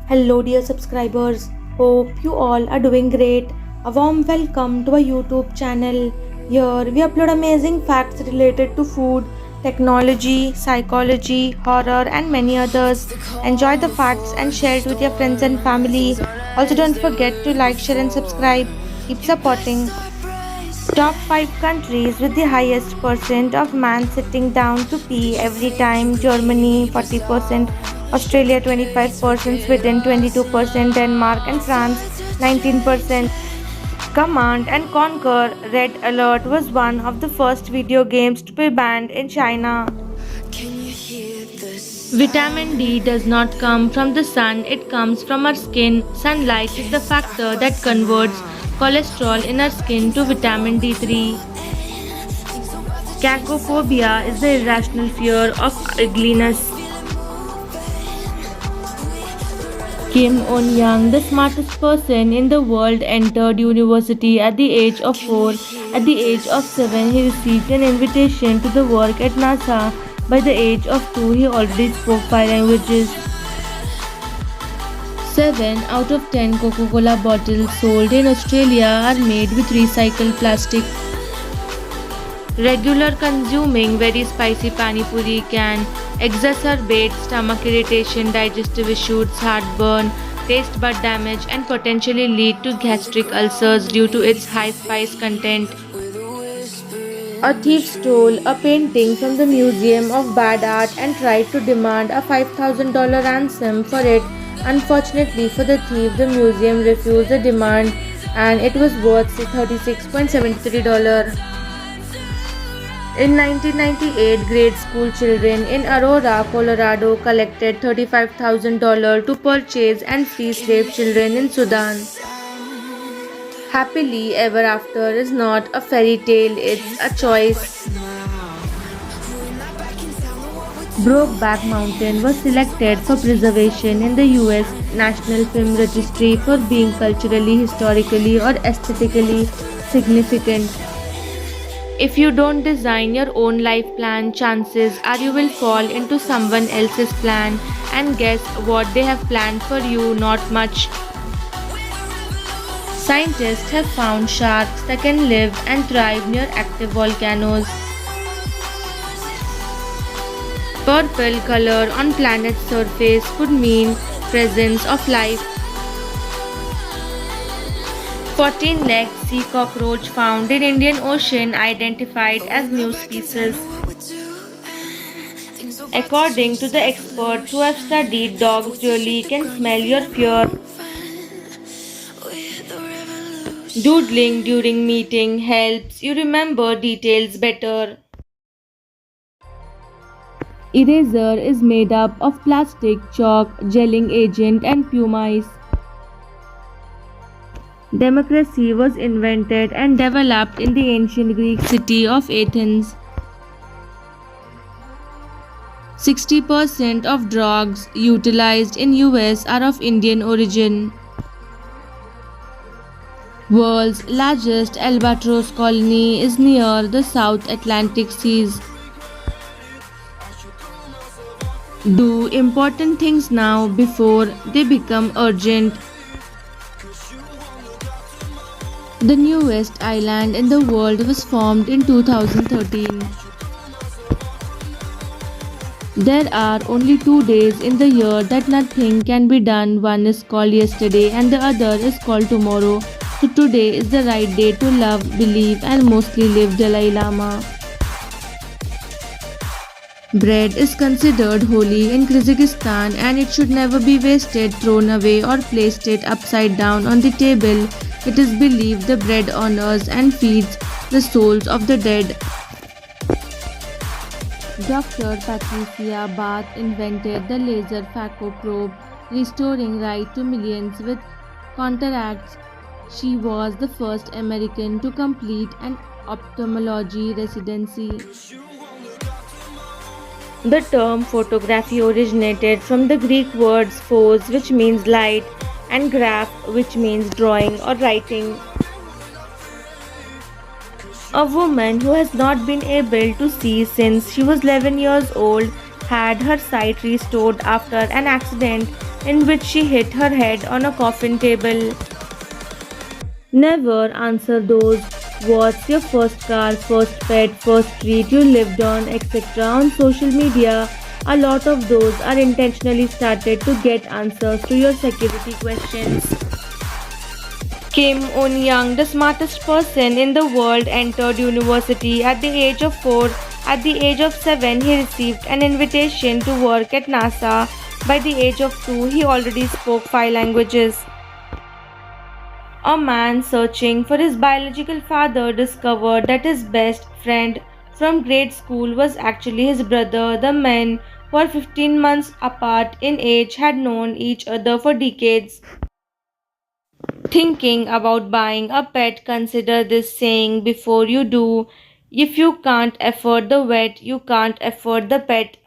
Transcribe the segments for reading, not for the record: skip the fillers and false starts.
Hello, dear subscribers. Hope you all are doing great. A warm welcome to our YouTube channel. Here we upload amazing facts related to food, technology, psychology, horror, and many others. Enjoy the facts and share it with your friends and family. Also, don't forget to like, share, and subscribe. Keep supporting. Top 5 countries with the highest percent of man sitting down to pee every time: Germany 40%, Australia 25%, Sweden 22%, Denmark and France 19%. Command and Conquer Red Alert was one of the first video games to be banned in China. Vitamin D does not come from the sun, it comes from our skin. Sunlight is the factor that converts cholesterol in our skin to vitamin D3. Cacophobia is the irrational fear of ugliness. Kim On-young, the smartest person in the world, entered university at the age of 4. At the age of 7, he received an invitation to the work at NASA. By the age of 2, he already spoke 5 languages. 7 out of 10 Coca-Cola bottles sold in Australia are made with recycled plastic. Regular consuming very spicy pani puri can exacerbate stomach irritation, digestive issues, heartburn, taste bud damage, and potentially lead to gastric ulcers due to its high spice content. A thief stole a painting from the Museum of Bad Art and tried to demand a $5,000 ransom for it. Unfortunately for the thief, the museum refused the demand and it was worth $36.73. In 1998, grade school children in Aurora, Colorado collected $35,000 to purchase and free slave children in Sudan. Happily Ever After is not a fairy tale, it's a choice. Brokeback Mountain was selected for preservation in the US National Film Registry for being culturally, historically, or aesthetically significant. If you don't design your own life plan, chances are you will fall into someone else's plan. And guess what they have planned for you? Not much. Scientists have found sharks that can live and thrive near active volcanoes. Purple color on planet's surface could mean presence of life. 14-legged sea cockroach found in Indian Ocean identified as new species. According to the experts who have studied dogs really can smell your fear. Doodling during meeting helps you remember details better. Eraser is made up of plastic, chalk, gelling agent and pumice. Democracy was invented and developed in the ancient Greek city of Athens. 60% of drugs utilized in US are of Indian origin. World's largest albatross colony is near the South Atlantic seas. Do important things now before they become urgent. The newest island in the world was formed in 2013. There are only 2 days in the year that nothing can be done. One is called yesterday and the other is called tomorrow. So today is the right day to love, believe and mostly live. Dalai Lama. Bread is considered holy in Kyrgyzstan and it should never be wasted, thrown away or placed it upside down on the table. It is believed the bread honors and feeds the souls of the dead. Dr. Patricia Bath invented the laser phaco probe, restoring sight to millions with cataracts. She was the first American to complete an ophthalmology residency. The term photography originated from the Greek words phos, which means light, and graph, which means drawing or writing. A woman who has not been able to see since she was 11 years old had her sight restored after an accident. in which she hit her head on a coffin table. Never answer those what's your first car, first pet, first street you lived on, etc. on social media. A lot of those are intentionally started to get answers to your security questions. Kim Un Young, the smartest person in the world, entered university at the age of 4. At the age of 7, he received an invitation to work at NASA. By the age of 2, he already spoke 5 languages. A man searching for his biological father discovered that his best friend from grade school was actually his brother. The men, who are 15 months apart in age, had known each other for decades. Thinking about buying a pet, consider this saying before you do. If you can't afford the vet, you can't afford the pet.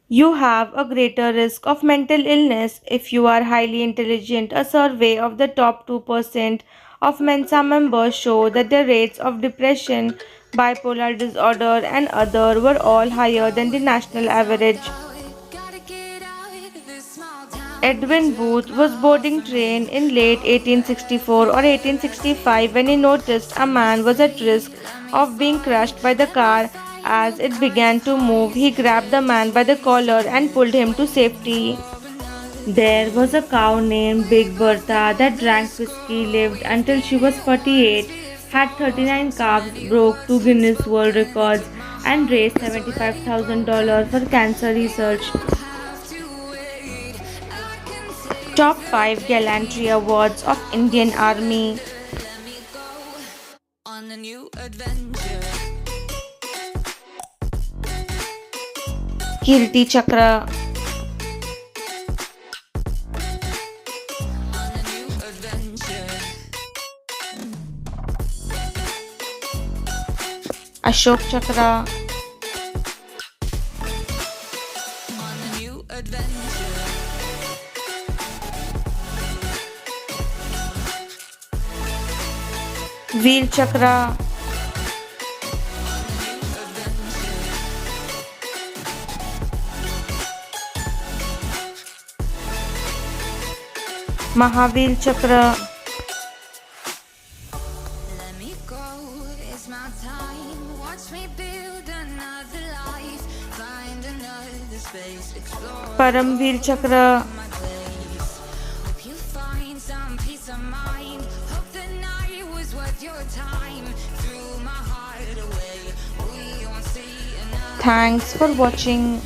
You have a greater risk of mental illness if you are highly intelligent. A survey of the top 2% of Mensa members show that the rates of depression, bipolar disorder, and other were all higher than the national average. Edwin Booth was boarding train in late 1864 or 1865 when he noticed a man was at risk of being crushed by the car. As it began to move, he grabbed the man by the collar and pulled him to safety. There was a cow named Big Bertha that drank whiskey, lived until she was 48, had 39 calves, broke 2 Guinness World Records, and raised $75,000 for cancer research. Top 5 Gallantry Awards of Indian Army. Kirti Chakra, Ashok Chakra, Veer Chakra, Mahavir Chakra, Let me go, it's my time. Watch me build another life. Find another space, explore Paramveer Chakra, my place. Hope you find some peace of mind. Hope the night was worth your time. Threw my heart away. We won't see another. thanks for watching.